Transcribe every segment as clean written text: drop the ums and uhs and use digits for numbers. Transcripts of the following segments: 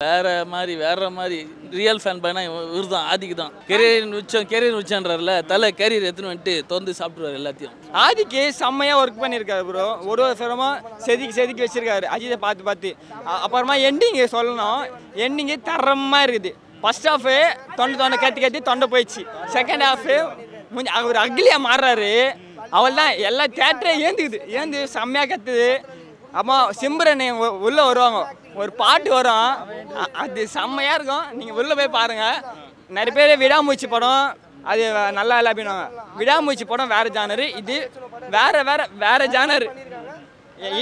வேற மாதிரி real fan பாய்னா இவர் தான், ஆதிக்கு தான். கெரியர் உச்சன்றார்ல, தலை கேரியர் எடுத்துன்னு வந்துட்டு தொந்து சாப்பிட்ருவார் எல்லாத்தையும். ஆதிக்கு செம்மையாக ஒர்க் பண்ணியிருக்காரு ப்ரோ. ஒரு ஃபிலிமாக செதுக்கி வச்சிருக்காரு அஜித்தை பார்த்து. அப்புறமா எண்டிங்கு சொல்லணும், எண்டிங்கு தரமாக இருக்குது. ஃபர்ஸ்ட் ஹாஃபு தொண்டை கட்டி தொண்டை போயிடுச்சு. செகண்ட் ஹாஃபு அவர் அக்லியாக மாறுறாரு. அவள் தான் எல்லா தேட்டரே ஏந்து செம்மையாக கத்துது. அம்மா சிம்ரன் உள்ளே வருவாங்க, ஒரு பாட்டு வரும், அது செம்மையாக இருக்கும். நீங்கள் உள்ளே போய் பாருங்கள். நிறைய பேர் விடாமூச்சி படம் அது நல்லா இல்லை அப்படின்வாங்க. விடாமூச்சி படம் வேறு ஜானரு, இது வேறு ஜானரு.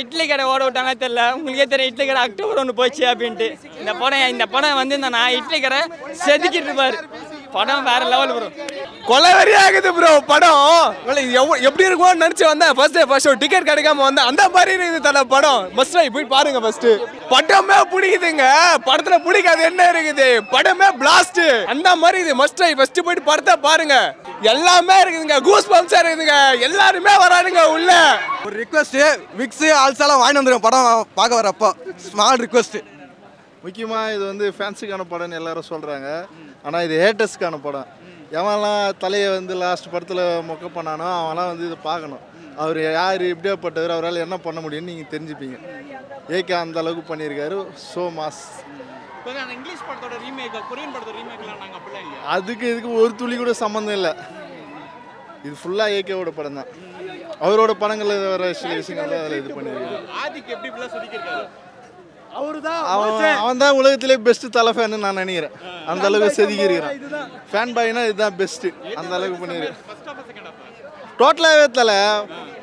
இட்லி கடை ஓட விட்டாங்க தெரியல, உங்களுக்கே தெரியும். இட்லி கடை அக்டோபர் 1 போச்சு அப்படின்ட்டு. இந்த படம் வந்து நான் இட்லி கடை செதுக்கிட்டு இருப்பார். படம் வேற லெவல் ப்ரோ, கொலவெறி ஆகுது ப்ரோ. படம் எப்படி இருக்கும்னு நினைச்சு வந்தேன். ஃபர்ஸ்ட் டிக்கெட் கிடைக்காம வந்தேன். அந்த மாதிரி இருக்குது தல படம். மஸ்ட் போய் பாருங்க. ஃபர்ஸ்ட் படமே பிடிக்குதுங்க. படத்துல பிடிக்காது என்ன இருக்குது? படமே பிளாஸ்ட் அந்த மாதிரி இது. மஸ்ட் ஃபர்ஸ்ட் போயிட்டு படத்தை பாருங்க. எல்லாமே இருக்குதுங்க, கூஸ் பம்ப்ஸா இருக்குதுங்க. எல்லாருமே வரானுங்க உள்ள. ஒரு ரிக்வெஸ்ட், விக்ஸ் ஆல்சாலாம் வாங்கி வந்துருங்க படம் பார்க்க வரப்போ. Small request. முக்கியமாக இது வந்து ஃபேன்ஸுக்கான படம்னு எல்லாரும் சொல்கிறாங்க. ஆனால் இது ஹேட்டர்ஸ்க்கான படம். எவன்லாம் தலையை வந்து லாஸ்ட் படத்தில் மொக்க பண்ணானோ அவன்லாம் வந்து இதை பார்க்கணும். அவர் யார் எப்படியாப்பட்டவர், அவரால் என்ன பண்ண முடியும்னு நீங்கள் தெரிஞ்சுப்பீங்க. ஏகே அந்த அளவுக்கு பண்ணியிருக்காரு. So mass. இங்கிலீஷ் படத்தோட ரீமேக், கொரியன் படத்தோட ரீமேக்லாம் நாங்கள் அப்படிலாம் இல்லை. அதுக்கு இதுக்கு ஒரு துளி கூட சம்மந்தம் இல்லை. இது ஃபுல்லாக ஏகேவோட படம் தான். அவரோட படங்களில் வர சில விஷயங்கள் தான் அதில் இது பண்ணியிருக்காரு. ஆதிக்கு எப்படி இப்படிலாம் சொல்லிக்கிறாரு? அவன் தான் உலகத்திலே பெஸ்ட் தலை ஃபேன்னு நான் நினைக்கிறேன். அந்த அளவுக்கு செதுக்கி இருக்கிறான். ஃபேன் பாய்னா இதுதான் பெஸ்ட்டு. அந்த அளவுக்கு பண்ணியிருக்கேன். டோட்டலாகவே தலை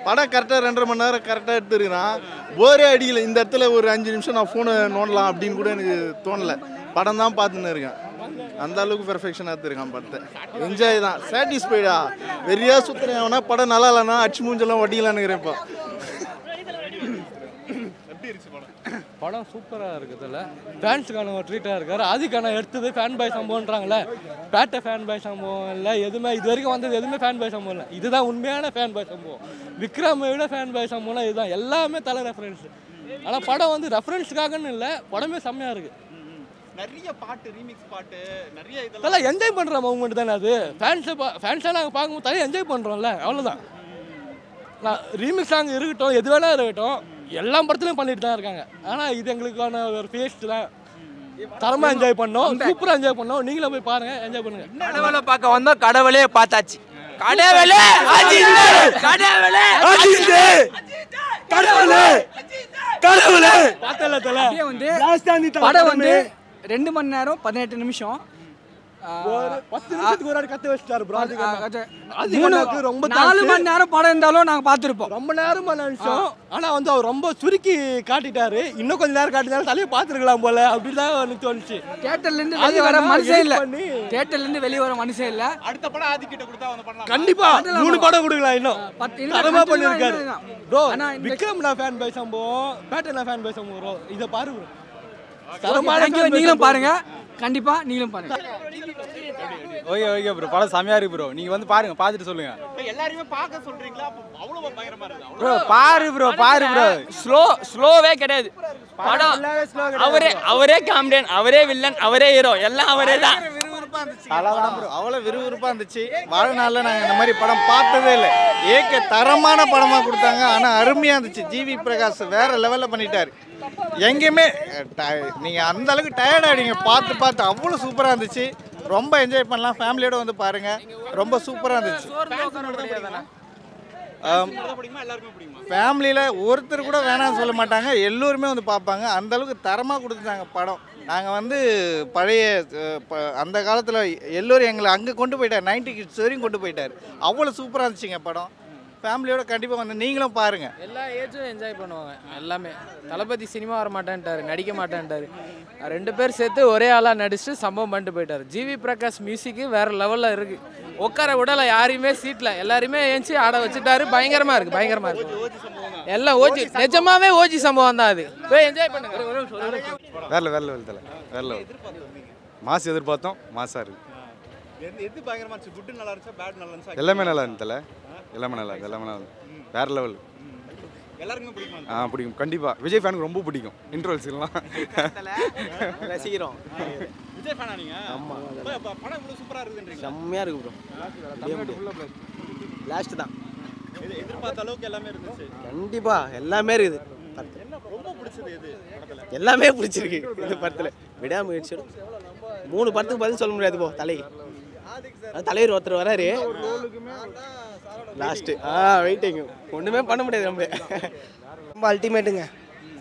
படம் கரெக்டாக 2.5 மணி நேரம் கரெக்டாக எடுத்துருக்கிறான். போரே அடிக்கல. இந்த இடத்துல ஒரு 5 நிமிஷம் நான் ஃபோனை நோண்டலாம் அப்படின்னு கூட எனக்கு தோணலை. படம் தான் பார்த்துன்னு இருக்கேன். அந்த அளவுக்கு பெர்ஃபெக்ஷனாக எடுத்துருக்கான் படத்தை. என்ஜாய் தான், சாட்டிஸ்ஃபைடா. வெறியா சுற்றுறேன். அவனா படம் நல்லா இல்லைன்னா அடிச்சு மூஞ்செல்லாம் வட்டிக்கலான்னுக்கிறேன். இப்போ படம் சூப்பராக இருக்குதுல்ல. ஃபேன்ஸுக்கான ஒரு ட்ரீட்டாக இருக்கார். அதுக்கான எடுத்தது ஃபேன் பாய் சம்பவம்ன்றாங்களே. பேட்டை ஃபேன் பாய் சம்பவம் இல்லை, எதுவுமே இது வரைக்கும் வந்தது எதுவுமே ஃபேன் பாய் சம்பவம் இல்லை. இதுதான் உண்மையான ஃபேன் பாய் சம்பவம். விக்ரமை விட ஃபேன் பாய் சம்பவம்லாம் இதுதான். எல்லாமே தலை ரெஃபரன்ஸ். ஆனால் படம் வந்து ரெஃபரன்ஸுக்காகன்னு இல்லை, படமே செம்மையாக இருக்குது. நிறைய பாட்டு, ரீமிக்ஸ் பாட்டு, நிறைய இதெல்லாம் என்ஜாய் பண்ணுற மூமெண்ட் தானே அது. ஃபேன்ஸாக நாங்கள் பார்க்கும்போது தலை என்ஜாய் பண்ணுறோம்ல, அவ்வளோதான். நான் ரீமிக்ஸ் சாங் இருக்கட்டும், எது வேணா இருக்கட்டும், எல்லா படத்துலையும் பண்ணிட்டு தான் இருக்காங்க. ஆனால் இது எங்களுக்கான ஒரு ஃபேஸ்ட் தான். தரமாக என்ஜாய் பண்ணோம், சூப்பராக என்ஜாய் பண்ணோம். நீங்களும் போய் பாருங்க, என்ஜாய் பண்ணுங்க. கடவுளை பார்க்க வந்தோம், கடவுளே பார்த்தாச்சு. கடவுளே பார்த்தல தலை வந்து படம் வந்து 2 மணி நேரம் 18 நிமிஷம். 10 நிமிஷத்துக்கு ஒரு கத்து வச்சுட்டாரு ப்ரோ. ரொம்ப 4 மணி நேரம் படம் இருந்தாலும் நாங்கள் பார்த்துருப்போம். ரொம்ப நேரம் நிமிஷம். ஆனால் வந்து அவர் ரொம்ப சுருக்கி காட்டிட்டாரு. இன்னும் கொஞ்சம் நேரம் காட்டினாலும் தலையை பார்த்துருக்கலாம் போல அப்படிதான் எனக்கு தோணுச்சு. தியேட்டர்லேருந்து வெளியே வர மனுஷன் இல்லை. தியேட்டர்லேருந்து வெளியே வர மனுஷன் இல்லை. அடுத்த படம் ஆதிக்கிட்ட கொடுத்தா வந்து பண்ணலாம். கண்டிப்பா 3 படம் கொடுக்கலாம். இன்னும் தரமா பண்ணிருக்காரு ப்ரோ. விக்ரம்னா ஃபேன் பாய் சம்பவம், பேட்டர்னா ஃபேன் பாய் சம்பவம். இதை பாரு ப்ரோ. நீங்களும் பாருங்க, கண்டிப்பா நீங்களும் பாருங்க. ஓகே ப்ரோ, படம் செமையா இருக்கு ப்ரோ. நீங்க வந்து பாருங்க, பார்த்துட்டு சொல்லுங்க. எல்லாரையுமே பார்க்க சொல்றீங்களா? அவ்வளவு பயங்கரமா இருக்கு ப்ரோ. பாரு ப்ரோ. ஸ்லோவே கிடையாது படம். அவரே காமெடியன், அவரே வில்லன், அவரே ஹீரோ, எல்லாம் அவரே தான். அவ்வளோ விறுவிறுப்பாக இருந்துச்சு. வாழ்நாளில் நாங்கள் இந்த மாதிரி படம் பார்த்ததே இல்லை. ஏகே தரமான படமாக கொடுத்தாங்க. ஆனால் அருமையாக இருந்துச்சு. ஜிவி பிரகாஷ் வேற லெவலில் பண்ணிட்டார். எங்கேயுமே நீங்கள் அந்த அளவுக்கு டயர்டாகிடுங்க பார்த்து. அவ்வளோ சூப்பராக இருந்துச்சு. ரொம்ப என்ஜாய் பண்ணலாம். ஃபேமிலியோட வந்து பாருங்கள். ரொம்ப சூப்பராக இருந்துச்சு. ஃபேமிலியில் ஒருத்தர் கூட வேணாம்னு சொல்ல மாட்டாங்க. எல்லோருமே வந்து பார்ப்பாங்க. அந்த அளவுக்கு தரமாக கொடுத்துட்டாங்க படம். நாங்கள் வந்து பழைய அந்த காலத்தில் எல்லோரும் எங்களை அங்கே கொண்டு போயிட்டார். 90 கிட்ஸ் வரையும் கொண்டு போயிட்டார். அவ்வளோ சூப்பராக இருந்துச்சுங்க படம். ஃபேமிலியோட கண்டிப்பாக வந்து நீங்களும் பாருங்கள். எல்லா ஏஜும் என்ஜாய் பண்ணுவாங்க. எல்லாமே தளபதி சினிமா வர மாட்டேன்ட்டார், நடிக்க மாட்டேன்ட்டார். 2 பேர் சேர்த்து ஒரே ஆளாக நடிச்சுட்டு சம்பவம் பண்ணிட்டு போயிட்டார். ஜிவி பிரகாஷ் மியூசிக்கு வேறு லெவலில் இருக்குது. உட்கார விடலை யாரையுமே சீட்டில், எல்லாருமே ஏஞ்சி ஆட வச்சுட்டாரு. பயங்கரமாக இருக்குது. எல்லாம் ஓஜி, நிஜமாவே ஓஜி சம்பவம் தான் அது. போய் என்ஜாய் பண்ணுங்க. வேற லெவல் தலை, வேற லெவல். மாஸ் எதிர்பார்த்தோம், மாஸாக இருக்கு. எது பயங்கரமா இருந்துச்சு? குட் நல்லா இருந்துச்சா, பேட் நல்லா இருந்துச்சா? எல்லாமே நல்லா இருந்துச்சு தலை. எல்லாமே நல்லா வேற லெவல். எல்லாருக்குமே பிடிக்குமா? பிடிக்கும் கண்டிப்பாக. விஜய் ஃபேனுக்கு ரொம்ப பிடிக்கும் இன்ட்ரோல்ஸ் எல்லாம் ரசிக்கிறோம். விஜய் ஃபேனா நீங்க? ஆமா. படம் இவ்வளவு சூப்பரா இருக்குன்றீங்க. செம்மையா இருக்கு ப்ரோ. லாஸ்ட் தான் எதிர்பார்த்த அளவுக்கு எல்லாமே இருந்துச்சு. கண்டிப்பா எல்லாமே இருக்குது. ரொம்ப பிடிச்சது எது படத்துல? எல்லாமே பிடிச்சிருக்கு இந்த படத்துல. விடாமுயற்சி 3 படத்துக்கு பதில் சொல்ல முடியாது போ தலைவர் ஒருத்தர் வராரு லாஸ்ட் வெயிட்டிங் ஒண்ணுமே பண்ண முடியாது நம்மளே. ரொம்ப அல்டிமேட்டுங்க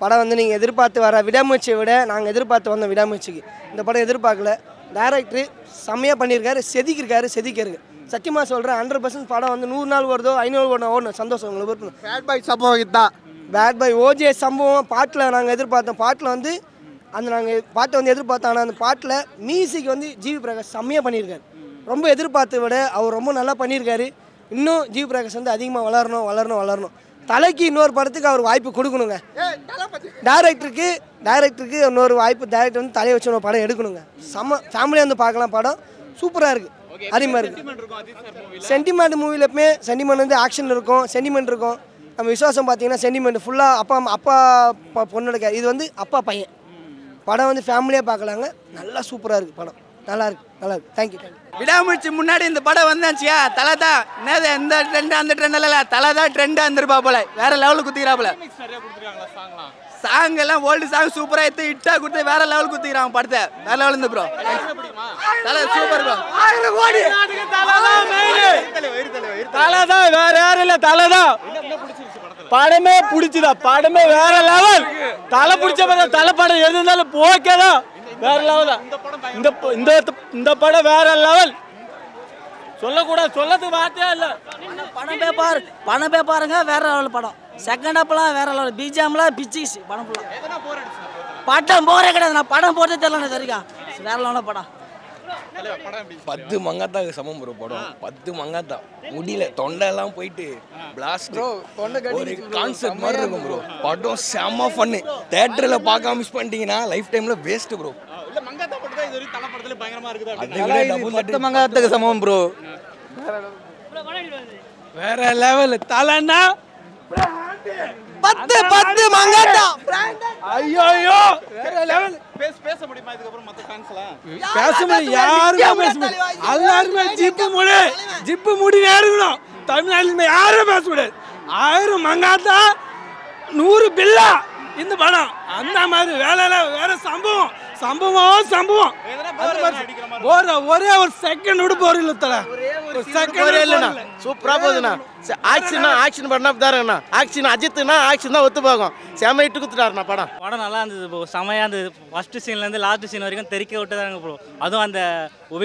படம் வந்து நீங்கள் எதிர்பார்த்து வர விடாமுயற்சியை விட நாங்கள் எதிர்பார்த்து வந்தோம் விடாமுயற்சிக்கு. இந்த படம் எதிர்பார்க்கல. டைரக்டர் செம்மையாக பண்ணியிருக்காரு, செதுக்கியிருக்காரு. சத்தியமாக சொல்கிறேன் 100% படம் வந்து 100 நாள் வருதோ 500 ஓடணும் சந்தோஷம் உங்களுக்கு இருக்கணும். பேட் பாய் சம்பவம் இதுதான். பேட் பாய் ஓஜே சம்பவம் பாட்டில் நாங்கள் எதிர்பார்த்தோம். பாட்டில் வந்து நாங்கள் பாட்டை வந்து எதிர்பார்த்தோம். ஆனால் அந்த பாட்டில் மியூசிக் வந்து ஜிவி பிரகாஷ் செம்மையாக பண்ணியிருக்காரு. ரொம்ப எதிர்பார்த்த விட அவர் ரொம்ப நல்லா பண்ணியிருக்காரு. இன்னும் ஜிவி பிரகாஷ் வந்து அதிகமாக வளரணும். தலைக்கு இன்னொரு படத்துக்கு அவர் வாய்ப்பு கொடுக்கணுங்க. டைரக்டருக்கு இன்னொரு வாய்ப்பு. டைரக்டர் வந்து தலையை வச்சு ஒரு படம் எடுக்கணுங்க. ஃபேமிலியாக வந்து பார்க்கலாம். படம் சூப்பராக இருக்குது, அருமையாக இருக்குது. சென்டிமெண்ட் மூவியில் எப்பவுமே சென்டிமெண்ட் வந்து ஆக்ஷன் இருக்கும், சென்டிமெண்ட் இருக்கும். நம்ம விசுவாசம் பார்த்தீங்கன்னா சென்டிமெண்ட் ஃபுல்லாக அப்பா பொண்ணு. இது வந்து அப்பா பையன் படம் வந்து ஃபேமிலியாக பார்க்கலாங்க. நல்லா சூப்பராக இருக்குது படம். நல்லா இருக்கு. தேங்க்யூ. விடாமுயற்சி முன்னாடி இந்த படம் வந்தாச்சியா தலை தான் என்னது இந்த ட்ரெண்ட் அந்த ட்ரெண்ட் இல்லை தலை தான் ட்ரெண்டாக இருந்திருப்பா போல. வேற லெவலுக்கு குத்திக்கிறாப்புல. சாங் எல்லாம் ஓல்டு சாங் சூப்பராக எடுத்து இட்டா கொடுத்து வேற லெவலுக்கு குத்திக்கிறாங்க படத்தை. வேற லெவல் இருந்து ப்ரோ. தலை சூப்பர் ப்ரோ. தலை தான், வேற யாரும் இல்லை. தலை தான் படமே பிடிச்சதா. படமே வேற லெவல். தலை பிடிச்ச படம். தலை படம் எது இருந்தாலும் ஓகே தான். வேற லெவல் தான் இந்த படம். வேற லெவல். சொல்லக்கூடாது, சொல்லதுக்கு வார்த்தையே இல்லை. பணம் போய் பாருங்க. வேற லெவல் படம். செகண்ட் ஹாப்லாம் வேற லெவல். பிஜிஎம்லாம் பிச்சிச்சு படம் ஃபுல்லாக. படம் போரே கிடையாது. நான் படம் போட்டே தெரியல சரிக்கா. வேற லெவலான படம். 10 மங்காத்தா சமம் ப்ரோ படம். 10 மங்காத்தா முடியல. தொண்டையெல்லாம் போயிட்டு பிளாஸ்ட் ஒரு கான்செப்ட் மாதிரி இருக்கும் ப்ரோ. படம் செம்ம ஃபன்னு. தியேட்டர்ல பார்க்காம மிஸ் பண்ணிட்டீங்கன்னா லைஃப் டைம்ல வேஸ்ட் ப்ரோ. இல்ல மங்காத்தா படம் தான் இது தலை படத்துல பயங்கரமா இருக்குது. அதை விட டபுள் 10 மங்காத்துக்கு சமம் ப்ரோ. வேற லெவல். தலைன்னா 10 மங்காத்தா. ஐயோ வேற லெவல். பேச முடியுமா இதுக்கு அப்புறம் மத்த ஃபேன்ஸ்லாம்? பேச முடியும். யாருமே பேச முடியும். எல்லாருமே ஜிப்பு முடி நேருக்கணும். தமிழ்நாட்டில் யாரும் பேச முடியாது. 1000 மங்காத்தா 100 பில்லா இந்த படம். அந்த மாதிரி வேற சம்பவம். ஒரே ஒரு செகண்ட் விட போறீங்க தல. ஒரு செகண்ட் இல்லைண்ணா. சூப்பரா போகுதுண்ணா. ஆக்ஷன் பண்ணா தாருங்கண்ணா. ஆக்ஷன் அஜித்னா ஆக்ஷன் தான் ஒத்து போகும். செம இட்டு குத்துட்டாருண்ணா படம். படம் நல்லா இருந்தது ப்ரோ. செமையாக இருந்தது. ஃபஸ்ட்டு சீன்லேருந்து லாஸ்ட் சீன் வரைக்கும் தெறிக்க விட்டுதாங்க ப்ரோ. அதுவும் அந்த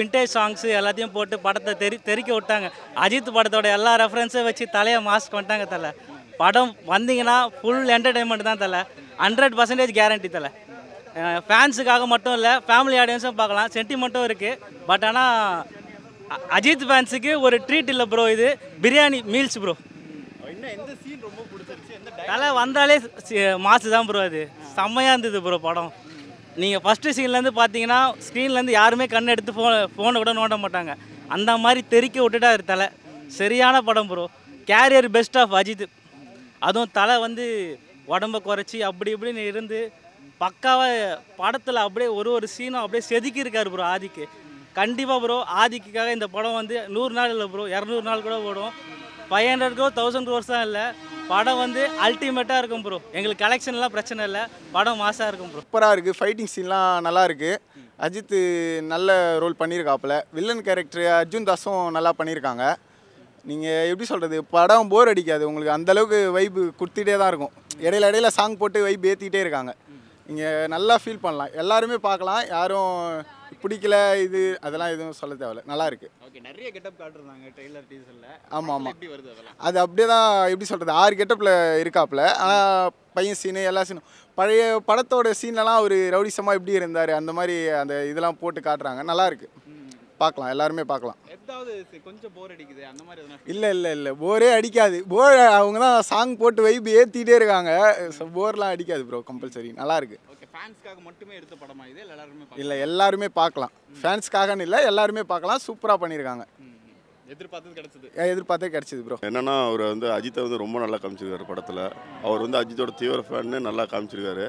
விண்டேஜ் சாங்ஸு எல்லாத்தையும் போட்டு படத்தை தெறிக்க விட்டாங்க. அஜித் படத்தோட எல்லா ரெஃபரன்ஸும் வச்சு தலையை மாஸ்க் பண்ணிட்டாங்க தலை. படம் வந்தீங்கன்னா ஃபுல் என்டர்டைன்மெண்ட் தான் தலை. 100% கேரண்டி தலை. ஃபேன்ஸுக்காக மட்டும் இல்லை, ஃபேமிலி ஆடியன்ஸும் பார்க்கலாம். சென்டிமெண்ட்டும் இருக்குது. பட் ஆனால் அஜித் ஃபேன்ஸுக்கு ஒரு ட்ரீட் இல்லை ப்ரோ. இது பிரியாணி மீல்ஸ் ப்ரோ. தலை வந்தாலே மாசு தான் ப்ரோ. அது செம்மையாக இருந்தது ப்ரோ படம். நீங்கள் ஃபஸ்ட்டு சீன்லேருந்து பார்த்தீங்கன்னா ஸ்க்ரீன்லேருந்து யாருமே கண் எடுத்து ஃபோனை கூட நோண்ட மாட்டாங்க. அந்த மாதிரி தெறிக்க விட்டுட்டாரு தலை. சரியான படம் bro. Career best of Ajith. அதுவும் தலை வந்து உடம்பை குறைச்சி அப்படி இப்படின்னு இருந்து பக்காவாக படத்தில் அப்படியே ஒரு சீனும் அப்படியே செதுக்கியிருக்காரு ப்ரோ ஆதிக்கு. கண்டிப்பாக ப்ரோ ஆதிக்காக இந்த படம் வந்து 100 நாள் இல்லை ப்ரோ, 200 நாள் கூட ஓடும். 500 crore 1000 crores தான் இல்லை. படம் வந்து அல்டிமேட்டாக இருக்கும் ப்ரோ. எங்களுக்கு கலெக்ஷன்லாம் பிரச்சனை இல்லை. படம் மாசாக இருக்கும் ப்ரோ. சூப்பராக இருக்குது. ஃபைட்டிங் சீன்லாம் நல்லா இருக்குது. அஜித் நல்ல ரோல் பண்ணியிருக்காப்புல. வில்லன் கேரக்டர் அர்ஜுன் தாஸும் நல்லா பண்ணியிருக்காங்க. நீங்கள் எப்படி சொல்கிறது, படம் போர் அடிக்காது உங்களுக்கு. அந்தளவுக்கு வைப்பு கொடுத்துட்டே தான் இருக்கும். இடையில சாங் போட்டு வைப் ஏற்றிக்கிட்டே இருக்காங்க. நீங்கள் நல்லா ஃபீல் பண்ணலாம். எல்லாருமே பார்க்கலாம். யாரும் பிடிக்கல இது அதெல்லாம் எதுவும் சொல்ல தேவையில்ல. நல்லா இருக்குது. ஓகே, நிறைய கெட்டப் காட்டுறாங்க ட்ரெய்லர் டீசரில். ஆமாம். அது அப்படியே தான் எப்படி சொல்கிறது, 6 கெட்டப்பில் இருக்காப்புல. ஆனால் பையன் சீனு எல்லா சீனும் பழைய படத்தோட சீன்லலாம் ஒரு ரவுடிசமாக எப்படி இருந்தார் அந்த மாதிரி அந்த இதெல்லாம் போட்டு காட்டுறாங்க. நல்லாயிருக்கு. பார்க்கலாம், எல்லாருமே பார்க்கலாம். கொஞ்சம் போர் அடிக்குது அந்த மாதிரி இல்லை போரே அடிக்காது. போர் அவங்க தான் சாங் போட்டு வைப் ஏற்றிட்டே இருக்காங்க. போர்லாம் அடிக்காது ப்ரோ. கம்பல்சரி நல்லாயிருக்கு. ஃபேன்ஸ்க்காக மட்டுமே எடுத்த படமா இது? எல்லாருமே இல்லை எல்லாருமே பார்க்கலாம். ஃபேன்ஸ்க்காகன்னு இல்லை, எல்லாருமே பார்க்கலாம். சூப்பராக பண்ணியிருக்காங்க. எதிர்பார்த்தே கிடைச்சது ப்ரோ. என்னன்னா அவர் வந்து அஜித்தை வந்து ரொம்ப நல்லா காமிச்சிருக்காரு படத்தில். அவர் வந்து அஜித்தோட தீவிர ஃபேன்னு நல்லா காமிச்சிருக்காரு.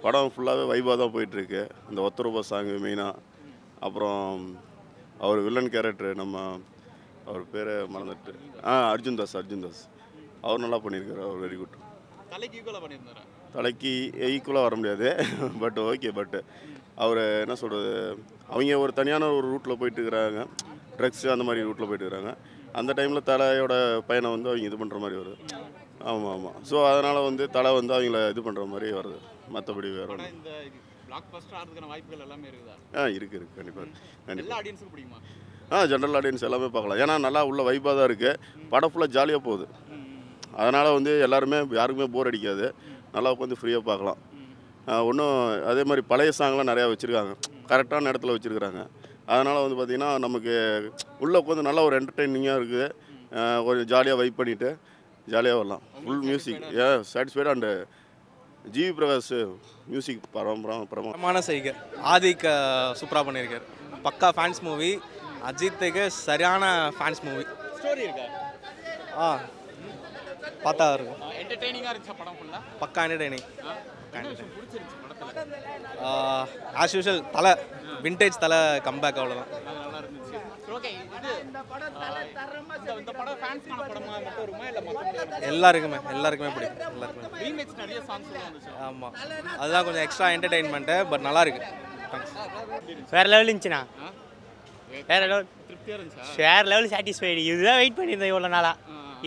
படம் ஃபுல்லாகவே வைபாக தான் போயிட்டுருக்கு. அந்த ஒத்த ரூபா சாங்கு மெயினாக. அப்புறம் அவர் வில்லன் கேரக்டரு நம்ம அவர் பேர் மறந்துட்டு அர்ஜுன் தாஸ் அவர் நல்லா பண்ணியிருக்காரு. அவர் வெரி குட். தலைக்கு ஈக்குவலாக வர முடியாது பட் ஓகே. பட் அவர் என்ன சொல்கிறது, அவங்க ஒரு தனியான ஒரு ரூட்டில் போயிட்டு இருக்கிறாங்க, ட்ரக்ஸு அந்த மாதிரி ரூட்டில் போயிட்டு இருக்கிறாங்க. அந்த டைமில் தலையோட பையனை வந்து அவங்க இது பண்ணுற மாதிரி வருது. ஆமாம். ஸோ அதனால் வந்து தலை வந்து அவங்கள இது பண்ணுற மாதிரி வருது. மற்றபடி வேறு ஒன்று இருக்குது கண்டிப்பாக. ஜென்ரல் ஆடியன்ஸ் எல்லாமே பார்க்கலாம். ஏன்னா நல்லா உள்ள வைப்பாக தான் இருக்குது. படம் ஃபுல்லாக ஜாலியாக போகுது. அதனால் வந்து எல்லாருமே யாருக்குமே போர் அடிக்காது. நல்லா உட்காந்து ஃப்ரீயாக பார்க்கலாம். ஒன்றும் அதே மாதிரி பழைய சாங்லாம் நிறையா வச்சுருக்காங்க, கரெக்டான இடத்துல வச்சுருக்குறாங்க. அதனால் வந்து பார்த்திங்கன்னா நமக்கு உள்ளே உட்காந்து நல்லா ஒரு என்டர்டெய்னிங்காக இருக்குது. கொஞ்சம் ஜாலியாக வைப் பண்ணிவிட்டு ஜாலியாக வரலாம். Full music satisfied. And GV Prakash music பிரமாண செய்க. ஆதிக் சூப்பராக பண்ணியிருக்காரு. பக்கா ஃபேன்ஸ் மூவி. அஜித்துக்கு சரியான ஃபேன்ஸ் மூவி. ஸ்டோரி இருக்கா? பார்த்தா இருக்கும். என்டர்டெய்னிங்கா இருந்துச்சு படம் ஃபுல்லா? பக்கா என்டர்டெய்னிங். ஆஸ் யூஷுவல் தலை விண்டேஜ் தலை கம்பேக் அவ்வளோதான். நல்லா இருந்துச்சு. ஓகே, இந்த படம் ஃபேன்ஸ்க்கான படமா மட்டும் இருக்குமா இல்ல மொத்தமா எல்லாருக்குமே பிடிக்கும். எல்லாருக்குமே ரீமேக்ஸ் நிறைய சாங்ஸ் வந்துச்சு. ஆமாம், அதுதான் கொஞ்சம் எக்ஸ்ட்ரா என்டர்டெயின்மெண்ட்டு. பட் நல்லா இருக்கு. வேற லெவல் இருந்துச்சுண்ணா. வேற லெவல் திருப்தியா இருந்துச்சா? வேற லெவல் சாட்டிஸ்ஃபைடு. இதுதான் வெயிட் பண்ணியிருந்தேன் இவ்வளோ நாளாக.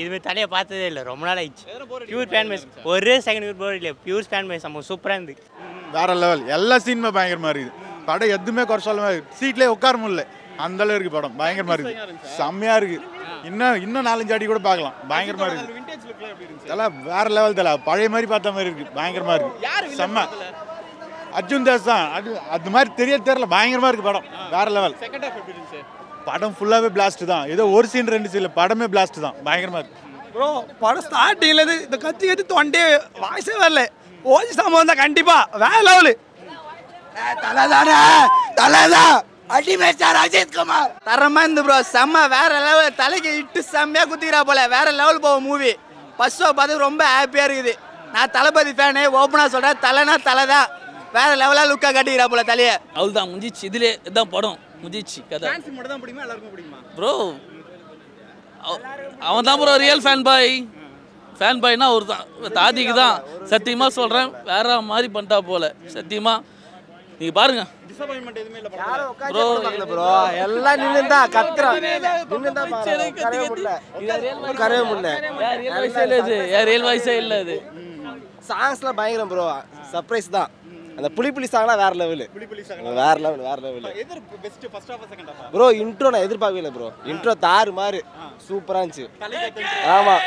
இதுமாதிரி தலையை பார்த்ததே இல்லை, ரொம்ப நாள் ஆயிடுச்சு. Pure fan base. ஒரே செகண்ட் போர் இல்லை, பியூர் ஃபேன் பேஸ். நம்ம சூப்பராக இருந்து வேற லெவல். எல்லா சீனுமே பயங்கரமாக இருக்குது. படம் எதுவுமே குறை சொல்ல மாதிரி சீட்லேயே உட்கார முடியல, அந்த அளவு இருக்குது. படம் பயங்கரமாக இருக்குது, செம்மையாக இருக்குது. இன்னும் 4-5 அடி கூட பார்க்கலாம். பயங்கரமாக இருக்குது. தலை வேற லெவல். தலை பழைய மாதிரி பார்த்த மாதிரி இருக்குது. பயங்கரமாக இருக்குது. செம்ம. அர்ஜுன் தாஸ் தான். அது மாதிரி தெரியல. பயங்கரமாக இருக்குது படம். வேற லெவல். படம் ஃபுல்லாகவே பிளாஸ்ட் தான். ஏதோ ஒரு சீன் 2 சீன் படமே பிளாஸ்ட் தான். பயங்கரமாக இருக்கு ப்ரோ. படம் ஸ்டார்டிங்லேருந்து இந்த கத்தி தொண்டே வாய்ஸே வரல. ஓஜி சம்பவம் தான் கண்டிப்பாக வேற லெவலு. தலைதான் அடிமேச்சார் அஜித் குமார் தரமா இருந்து ப்ரோ. செம்ம வேற லெவல். தலைக்கு இட்டு செம்மையாக குத்திக்கிறா போல. வேற லெவல் போகும் மூவி. ஃபர்ஸ்ட் ஷோ பார்த்து ரொம்ப ஹாப்பியாக இருக்குது. நான் தளபதி ஃபேனு. ஓப்பனாக சொல்கிறேன், தலைனா தலை தான். வேற லெவலாக லுக்காக கட்டிக்கிறா போல தலையை. அவள் தான் முடிஞ்சிச்சு. இதுலேயே இதுதான் படம் முடிஞ்சிச்சு. கதை ஃபேன்ஸ் மட்டும் தான் பிடிக்குமா எல்லாருக்கும் பிடிக்குமா ப்ரோ? அவன் தான் bro real fan boy. Fan பாய்னா அவர் தான். தாதிக்கு தான் சத்தியமாக சொல்கிறேன். வேற மாதிரி பண்ணிட்டா போல சத்தியமாக. நீங்கள் பாருங்க. டிசப்பாயின்மெண்ட் எதுவுமே இல்ல ப்ரோ. ப்ரோ எல்லாம் நின்னுதா கத்துறான். நின்னுதா கரவே முடியல. ரியல் வாய்ஸே இல்லை அது. சாங்ஸ்லாம் பயங்கரம் ப்ரோ. சர்ப்ரைஸ் தான். அந்த புலி சாங்லாம் வேற லெவல். வேற லெவல். எது best first half second half? Bro intro நான் எதிர்பார்க்கவே இல்லை ப்ரோ. இன்ட்ரோ தாறு மாதிரி சூப்பராக இருந்துச்சு. ஆமாம்.